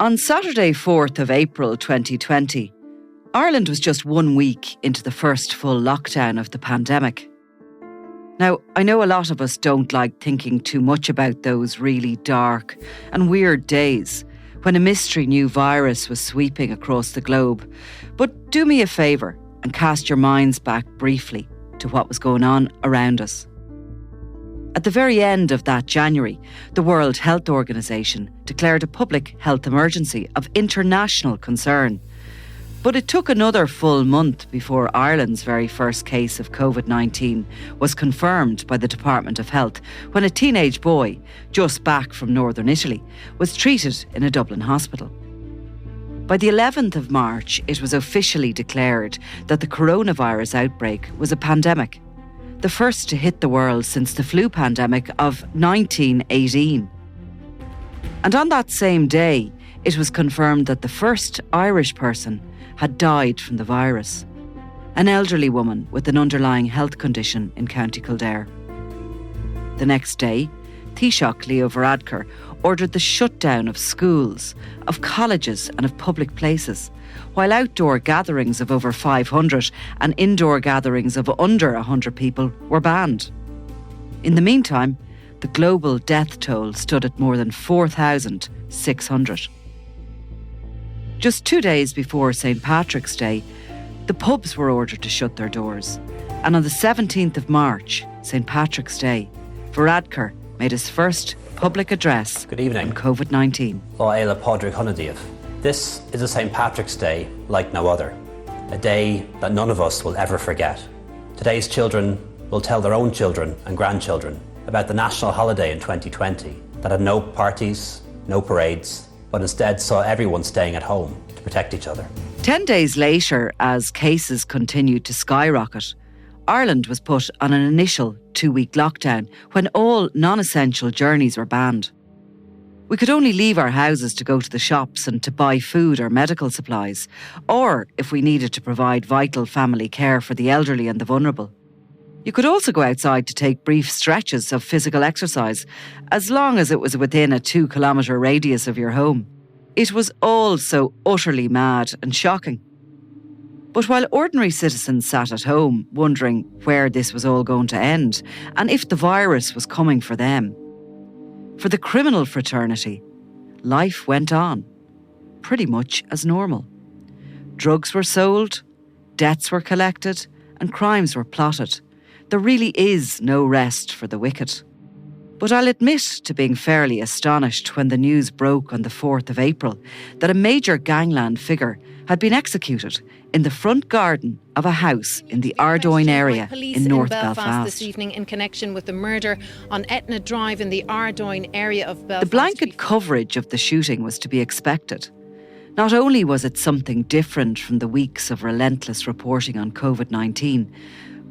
On Saturday, 4th of April 2020, Ireland was just 1 week into the first full lockdown of the pandemic. Now, I know a lot of us don't like thinking too much about those really dark and weird days when a mystery new virus was sweeping across the globe. But do me a favour and cast your minds back briefly to what was going on around us. At the very end of that January, the World Health Organization declared a public health emergency of international concern. But it took another full month before Ireland's very first case of COVID-19 was confirmed by the Department of Health when a teenage boy, just back from northern Italy, was treated in a Dublin hospital. By the 11th of March, it was officially declared that the coronavirus outbreak was a pandemic, the first to hit the world since the flu pandemic of 1918. And on that same day, it was confirmed that the first Irish person had died from the virus, an elderly woman with an underlying health condition in County Kildare. The next day, Taoiseach Leo Varadkar ordered the shutdown of schools, of colleges and of public places, while outdoor gatherings of over 500 and indoor gatherings of under 100 people were banned. In the meantime, the global death toll stood at more than 4,600. Just 2 days before St. Patrick's Day, the pubs were ordered to shut their doors. And on the 17th of March, St. Patrick's Day, Varadkar made his first public address Good evening. On COVID-19. Láila Pádraig Hunadíomh. This is a St. Patrick's Day like no other, a day that none of us will ever forget. Today's children will tell their own children and grandchildren about the national holiday in 2020 that had no parties, no parades, but instead saw everyone staying at home to protect each other. 10 days later, as cases continued to skyrocket, Ireland was put on an initial 2-week lockdown when all non-essential journeys were banned. We could only leave our houses to go to the shops and to buy food or medical supplies, or if we needed to provide vital family care for the elderly and the vulnerable. You could also go outside to take brief stretches of physical exercise, as long as it was within a 2-kilometre radius of your home. It was all so utterly mad and shocking. But while ordinary citizens sat at home, wondering where this was all going to end, and if the virus was coming for them, for the criminal fraternity, life went on, pretty much as normal. Drugs were sold, debts were collected, and crimes were plotted. There really is no rest for the wicked. But I'll admit to being fairly astonished when the news broke on the 4th of April that a major Gangland figure had been executed in the front garden of a house in the Ardoyne area in North Belfast this evening in connection with the murder on Etna Drive in the Ardoyne area of Belfast. The blanket coverage of the shooting was to be expected. Not only was it something different from the weeks of relentless reporting on COVID-19,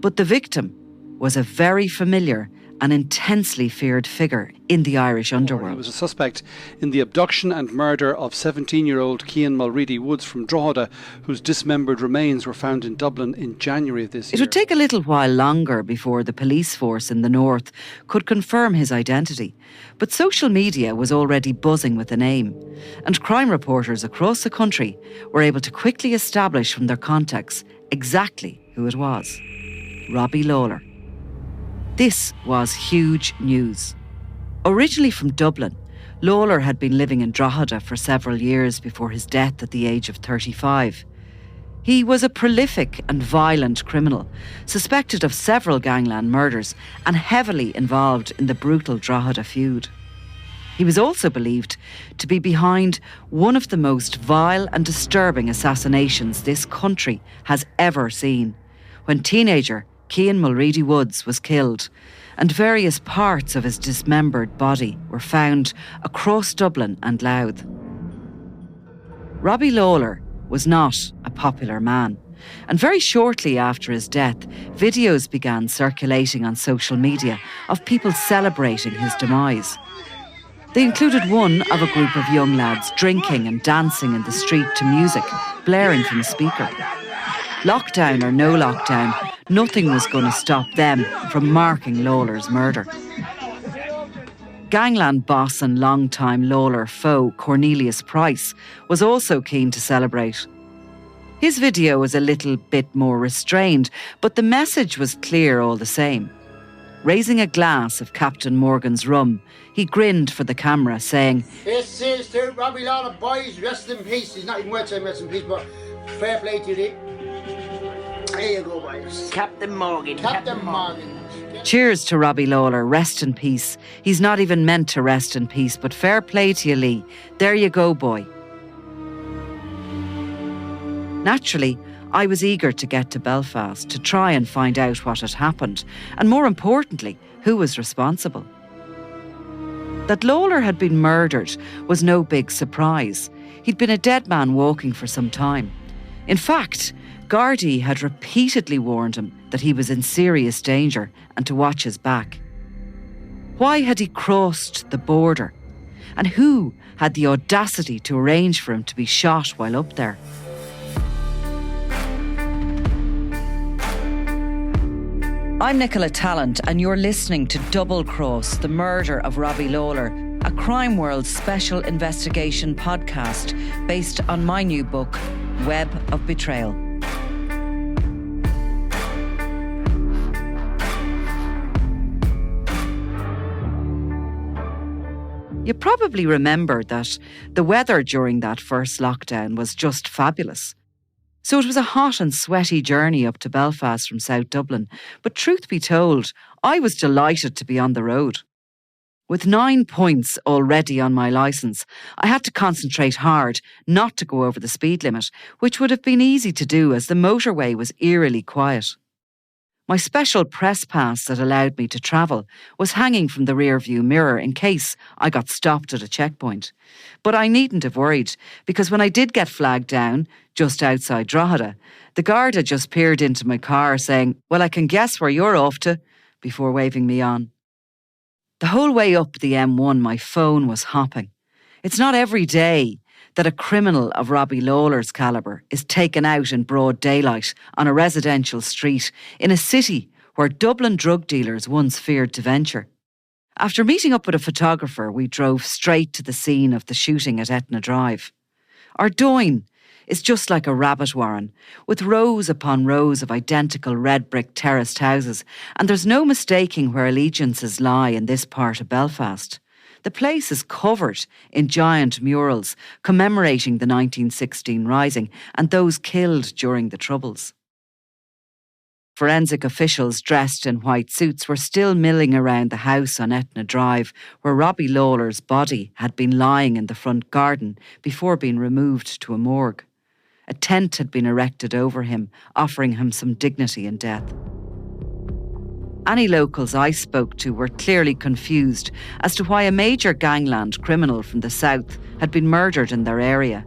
but the victim was a very familiar and intensely feared figure in the Irish underworld. He was a suspect in the abduction and murder of 17-year-old Cian Mulready Woods from Drogheda, whose dismembered remains were found in Dublin in January of this year. It would take a little while longer before the police force in the north could confirm his identity, but social media was already buzzing with the name, and crime reporters across the country were able to quickly establish from their contacts exactly who it was: Robbie Lawlor. This was huge news. Originally from Dublin, Lawlor had been living in Drogheda for several years before his death at the age of 35. He was a prolific and violent criminal, suspected of several gangland murders and heavily involved in the brutal Drogheda feud. He was also believed to be behind one of the most vile and disturbing assassinations this country has ever seen, when teenager Cian Mulready Woods was killed, and various parts of his dismembered body were found across Dublin and Louth. Robbie Lawlor was not a popular man, and very shortly after his death, videos began circulating on social media of people celebrating his demise. They included one of a group of young lads drinking and dancing in the street to music blaring from a speaker. Lockdown or no lockdown, nothing was going to stop them from marking Lawlor's murder. Gangland boss and long-time Lawlor foe, Cornelius Price, was also keen to celebrate. His video was a little bit more restrained, but the message was clear all the same. Raising a glass of Captain Morgan's rum, he grinned for the camera, saying, "This is to Robbie Lawlor, boys, rest in peace." He's not even worth saying rest in peace, but fair play to you. There you go, boys. Captain Morgan. Captain Morgan. Cheers to Robbie Lawlor, rest in peace. He's not even meant to rest in peace, but fair play to you, Lee. There you go, boy. Naturally, I was eager to get to Belfast to try and find out what had happened, and more importantly, who was responsible. That Lawlor had been murdered was no big surprise. He'd been a dead man walking for some time. In fact, Gardaí had repeatedly warned him that he was in serious danger and to watch his back. Why had he crossed the border? And who had the audacity to arrange for him to be shot while up there? I'm Nicola Tallant, and you're listening to Double Cross, the murder of Robbie Lawlor, a Crime World special investigation podcast based on my new book, Web of Betrayal. You probably remember that the weather during that first lockdown was just fabulous. So it was a hot and sweaty journey up to Belfast from South Dublin. But truth be told, I was delighted to be on the road. With 9 points already on my licence, I had to concentrate hard not to go over the speed limit, which would have been easy to do as the motorway was eerily quiet. My special press pass that allowed me to travel was hanging from the rearview mirror in case I got stopped at a checkpoint. But I needn't have worried, because when I did get flagged down, just outside Drogheda, the Garda just peered into my car saying, "Well, I can guess where you're off to," before waving me on. The whole way up the M1, my phone was hopping. It's not every day that a criminal of Robbie Lawlor's calibre is taken out in broad daylight on a residential street in a city where Dublin drug dealers once feared to venture. After meeting up with a photographer, we drove straight to the scene of the shooting at Etna Drive. Ardoyne is just like a rabbit warren, with rows upon rows of identical red brick terraced houses, and there's no mistaking where allegiances lie in this part of Belfast. The place is covered in giant murals commemorating the 1916 Rising and those killed during the Troubles. Forensic officials dressed in white suits were still milling around the house on Etna Drive, where Robbie Lawlor's body had been lying in the front garden before being removed to a morgue. A tent had been erected over him, offering him some dignity in death. Any locals I spoke to were clearly confused as to why a major gangland criminal from the south had been murdered in their area.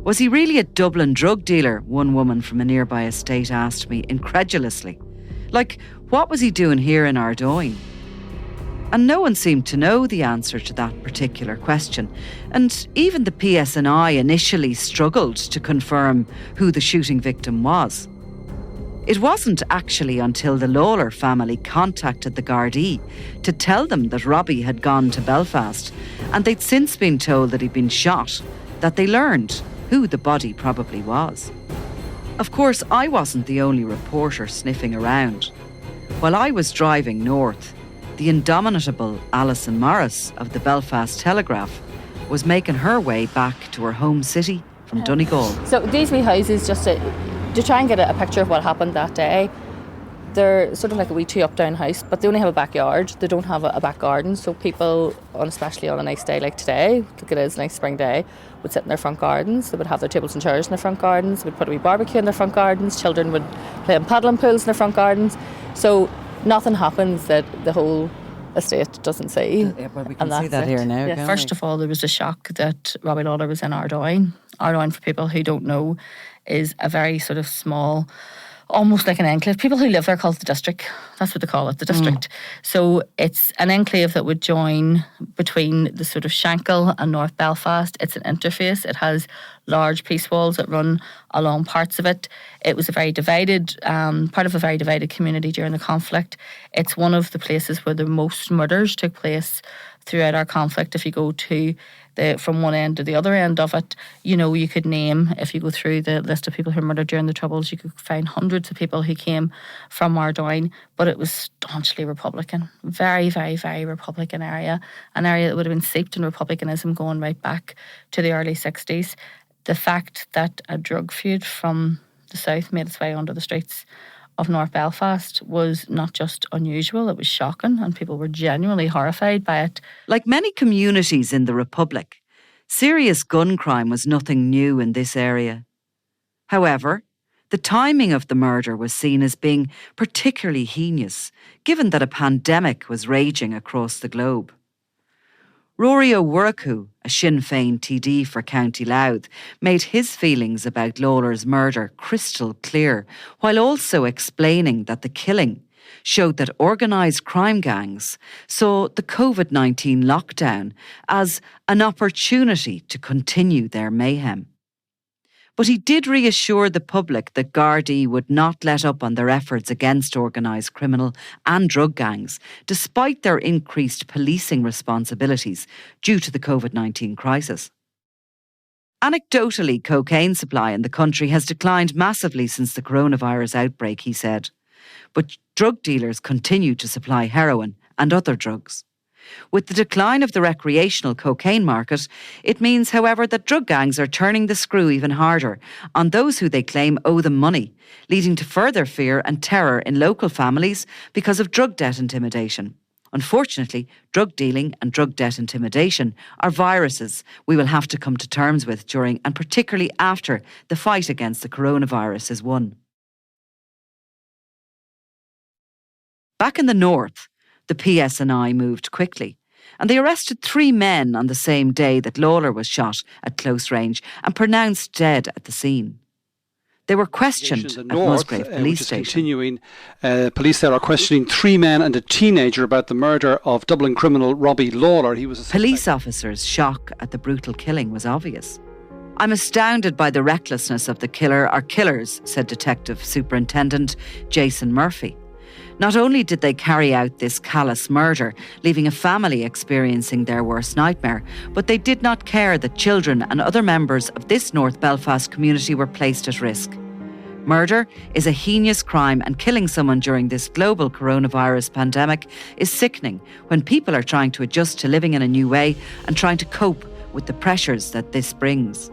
Was he really a Dublin drug dealer? One woman from a nearby estate asked me incredulously. Like, what was he doing here in Ardoyne? And no one seemed to know the answer to that particular question. And even the PSNI initially struggled to confirm who the shooting victim was. It wasn't actually until the Lawlor family contacted the Gardaí to tell them that Robbie had gone to Belfast and they'd since been told that he'd been shot that they learned who the body probably was. Of course, I wasn't the only reporter sniffing around. While I was driving north, the indomitable Alison Morris of the Belfast Telegraph was making her way back to her home city from Donegal. So these wee houses, just to try and get a picture of what happened that day, they're sort of like a wee 2-up-down house, but they only have a backyard. They don't have a back garden, so people, especially on a nice day like today, look, it is a nice spring day, would sit in their front gardens. They would have their tables and chairs in their front gardens. They would put a wee barbecue in their front gardens. Children would play in paddling pools in their front gardens. So nothing happens that the whole estate doesn't see. Yeah, well, we can see that here now. Yeah. First of all, there was a shock that Robbie Lawlor was in Ardoyne. Ardoyne, for people who don't know, is a very sort of small, almost like an enclave. People who live there call it the district. That's what they call it, the district. So it's an enclave that would join between the sort of Shankill and North Belfast. It's an interface. It has large peace walls that run along parts of it. It was a very divided, part of a very divided community during the conflict. It's one of the places where the most murders took place throughout our conflict. If you go to from one end to the other end of it, you could name, if you go through the list of people who were murdered during the Troubles, you could find hundreds of people who came from Ardoyne, but it was staunchly Republican. Very, very, very Republican area. An area that would have been steeped in Republicanism going right back to the early 60s. The fact that a drug feud from the south made its way onto the streets of North Belfast was not just unusual, it was shocking, and people were genuinely horrified by it. Like many communities in the Republic, serious gun crime was nothing new in this area. However, the timing of the murder was seen as being particularly heinous, given that a pandemic was raging across the globe. Rory O'Wurraku, a Sinn Féin TD for County Louth, made his feelings about Lawlor's murder crystal clear, while also explaining that the killing showed that organised crime gangs saw the COVID-19 lockdown as an opportunity to continue their mayhem. But he did reassure the public that Gardaí would not let up on their efforts against organised criminal and drug gangs, despite their increased policing responsibilities due to the COVID-19 crisis. Anecdotally, cocaine supply in the country has declined massively since the coronavirus outbreak, he said. But drug dealers continue to supply heroin and other drugs. With the decline of the recreational cocaine market, it means, however, that drug gangs are turning the screw even harder on those who they claim owe them money, leading to further fear and terror in local families because of drug debt intimidation. Unfortunately, drug dealing and drug debt intimidation are viruses we will have to come to terms with during and particularly after the fight against the coronavirus is won. Back in the north, the PSNI moved quickly, and they arrested 3 men on the same day that Lawlor was shot at close range and pronounced dead at the scene. They were questioned at Musgrave Police Station. Continuing, police there are questioning 3 men and a teenager about the murder of Dublin criminal Robbie Lawlor. He was a police officers' shock at the brutal killing was obvious. "I'm astounded by the recklessness of the killer or killers," said Detective Superintendent Jason Murphy. Not only did they carry out this callous murder, leaving a family experiencing their worst nightmare, but they did not care that children and other members of this North Belfast community were placed at risk. Murder is a heinous crime, and killing someone during this global coronavirus pandemic is sickening when people are trying to adjust to living in a new way and trying to cope with the pressures that this brings.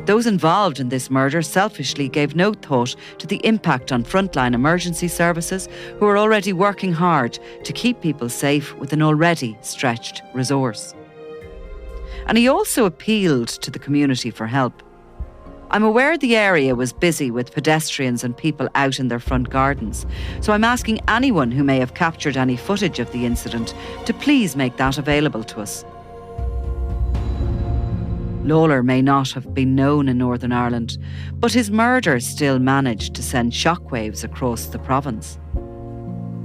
Those involved in this murder selfishly gave no thought to the impact on frontline emergency services, who are already working hard to keep people safe with an already stretched resource. And he also appealed to the community for help. "I'm aware the area was busy with pedestrians and people out in their front gardens, so I'm asking anyone who may have captured any footage of the incident to please make that available to us." Lawlor may not have been known in Northern Ireland, but his murder still managed to send shockwaves across the province.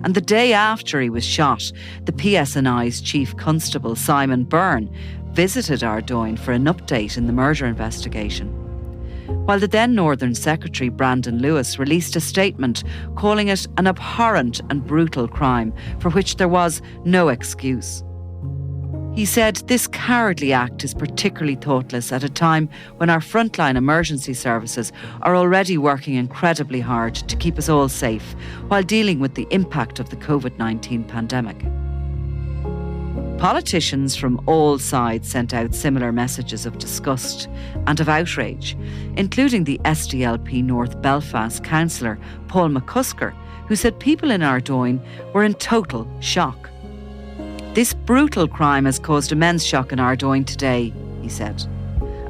And the day after he was shot, the PSNI's Chief Constable Simon Byrne visited Ardoyne for an update in the murder investigation, while the then Northern Secretary Brandon Lewis released a statement calling it an abhorrent and brutal crime for which there was no excuse. He said this cowardly act is particularly thoughtless at a time when our frontline emergency services are already working incredibly hard to keep us all safe while dealing with the impact of the COVID-19 pandemic. Politicians from all sides sent out similar messages of disgust and of outrage, including the SDLP North Belfast councillor Paul McCusker, who said people in Ardoyne were in total shock. "This brutal crime has caused immense shock in Ardoyne today," he said.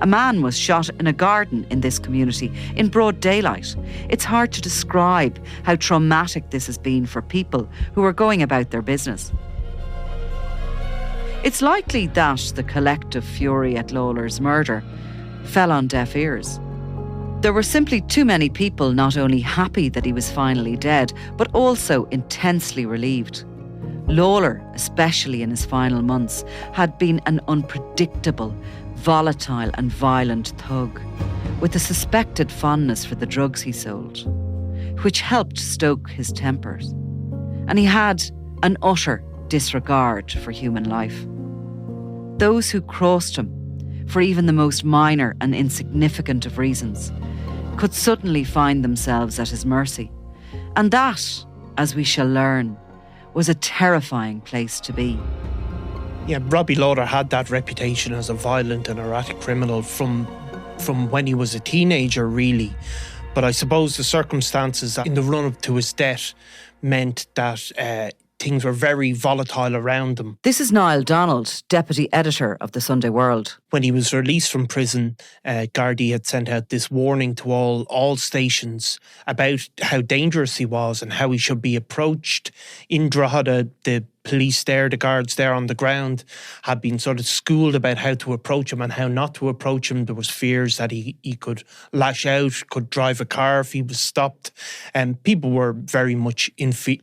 "A man was shot in a garden in this community in broad daylight. It's hard to describe how traumatic this has been for people who are going about their business." It's likely that the collective fury at Lawlor's murder fell on deaf ears. There were simply too many people not only happy that he was finally dead, but also intensely relieved. Lawlor, especially in his final months, had been an unpredictable, volatile and violent thug, with a suspected fondness for the drugs he sold, which helped stoke his tempers. And he had an utter disregard for human life. those who crossed him, for even the most minor and insignificant of reasons, could suddenly find themselves at his mercy. And that, as we shall learn, was a terrifying place to be. Yeah, Robbie Lawlor had that reputation as a violent and erratic criminal from when he was a teenager, really. But I suppose the circumstances in the run-up to his death meant that things were very volatile around him. This is Niall Donald, deputy editor of the Sunday World. When he was released from prison, Gardaí had sent out this warning to all stations about how dangerous he was and how he should be approached. In Drogheda, the police there, the guards there on the ground, had been sort of schooled about how to approach him and how not to approach him. There was fears that he could lash out, could drive a car if he was stopped. And people were very much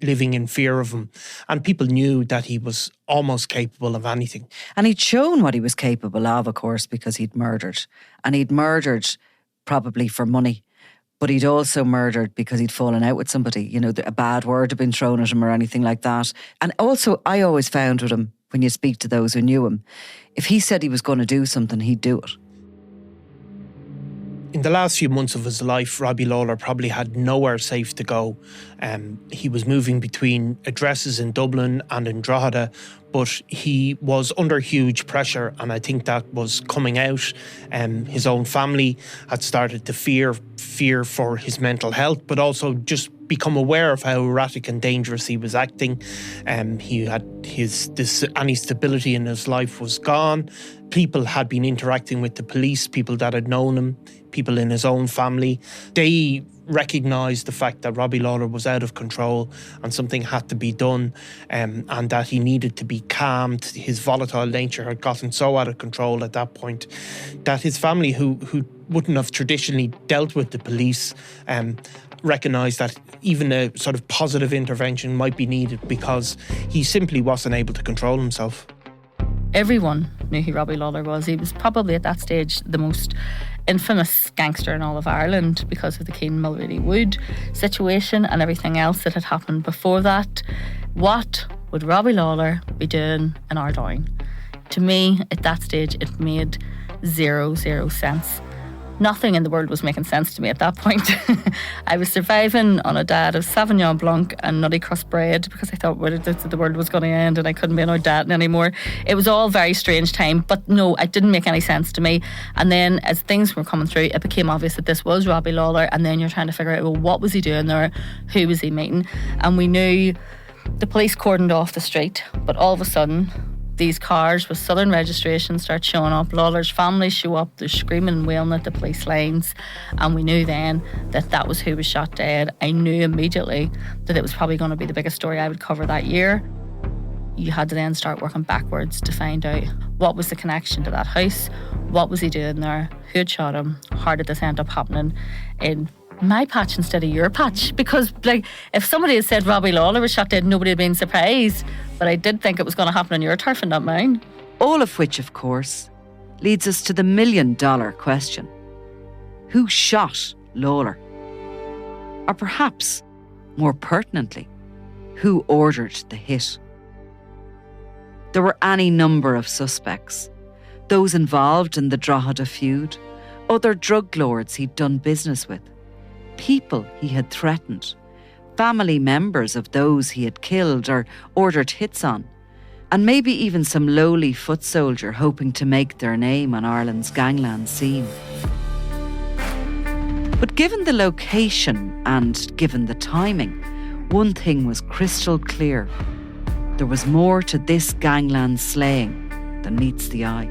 living in fear of him. And people knew that he was almost capable of anything. And he'd shown what he was capable of course, because he'd murdered. And he'd murdered probably for money. But he'd also murdered because he'd fallen out with somebody. You know, a bad word had been thrown at him or anything like that. And also, I always found with him, when you speak to those who knew him, if he said he was going to do something, he'd do it. In the last few months of his life, Robbie Lawlor probably had nowhere safe to go. He was moving between addresses in Dublin and in Drogheda, but he was under huge pressure, and I think that was coming out. His own family had started to fear for his mental health, but also just become aware of how erratic and dangerous he was acting. He had any stability in his life was gone. People had been interacting with the police, people that had known him, people in his own family. They recognised the fact that Robbie Lawlor was out of control and something had to be done, and that he needed to be calmed. His volatile nature had gotten so out of control at that point that his family, who wouldn't have traditionally dealt with the police, recognised that even a sort of positive intervention might be needed because he simply wasn't able to control himself. Everyone knew who Robbie Lawlor was. He was probably at that stage the most infamous gangster in all of Ireland because of the Keane Mulready Wood situation and everything else that had happened before that. What would Robbie Lawlor be doing in Ardoyne? To me, at that stage, it made zero sense. Nothing in the world was making sense to me at that point. I was surviving on a diet of Sauvignon Blanc and nutty crust bread because I thought the world was going to end and I couldn't be on our diet anymore. It was all a very strange time, but no, it didn't make any sense to me. And then as things were coming through, it became obvious that this was Robbie Lawlor, and then you're trying to figure out, well, what was he doing there? Who was he meeting? And we knew the police cordoned off the street, but all of a sudden, these cars with Southern registration start showing up. Lawlor's family show up. They're screaming and wailing at the police lines. And we knew then that that was who was shot dead. I knew immediately that it was probably going to be the biggest story I would cover that year. You had to then start working backwards to find out what was the connection to that house, what was he doing there, who had shot him, how did this end up happening in my patch instead of your patch? Because if somebody had said Robbie Lawlor was shot dead, nobody had been surprised. But I did think it was going to happen on your turf and not mine. All of which, of course, leads us to the $1 million question. Who shot Lawlor? Or perhaps, more pertinently, who ordered the hit? There were any number of suspects. Those involved in the Drogheda feud, other drug lords he'd done business with, people he had threatened, family members of those he had killed or ordered hits on, and maybe even some lowly foot soldier hoping to make their name on Ireland's gangland scene. But given the location and given the timing, one thing was crystal clear. There was more to this gangland slaying than meets the eye.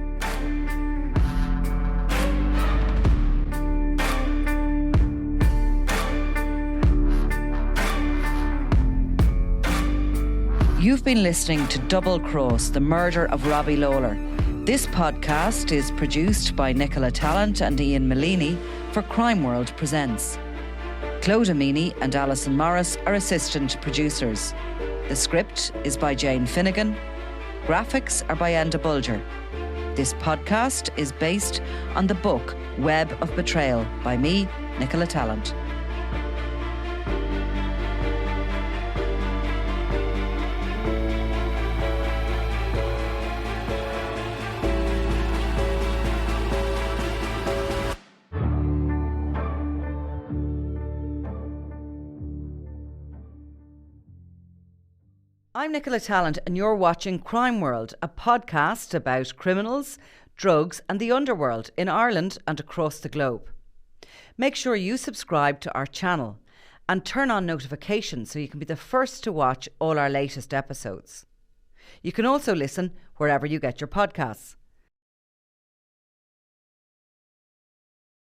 You've been listening to Double Cross, the murder of Robbie Lawlor. This podcast is produced by Nicola Tallant and Ian Malini for Crime World Presents. Claude Amini and Alison Morris are assistant producers. The script is by Jane Finnegan. Graphics are by Enda Bulger. This podcast is based on the book Web of Betrayal by me, Nicola Tallant. I'm Nicola Tallant and you're watching Crime World, a podcast about criminals, drugs and the underworld in Ireland and across the globe. Make sure you subscribe to our channel and turn on notifications so you can be the first to watch all our latest episodes. You can also listen wherever you get your podcasts.